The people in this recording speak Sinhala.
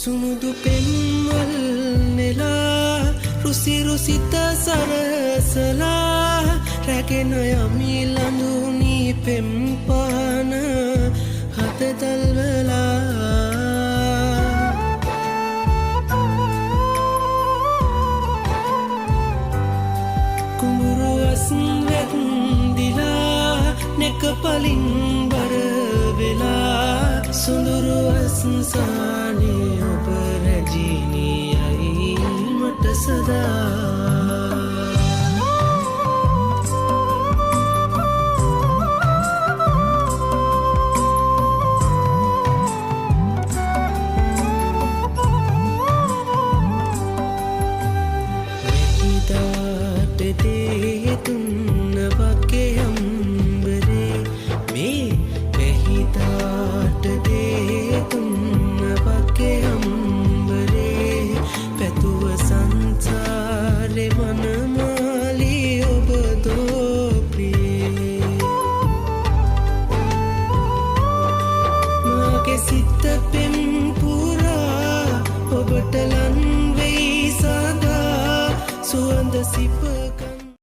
සුමුදු පෙම්වල් නෙලා රුසි රුසිත සරසලා රැගෙන යමි ලඳුනි පෙම්පාන හතදල්වලා කුඹුරු අස්න් වැන්දිලා නෙක පලින් බර වෙලා සුඳුරු අස්න්සානේ ඔබ රැජිනියයි මට සදා සිත පෙම් පුරා ඔබට ලන් වෙයි සදා සුවඳ සිප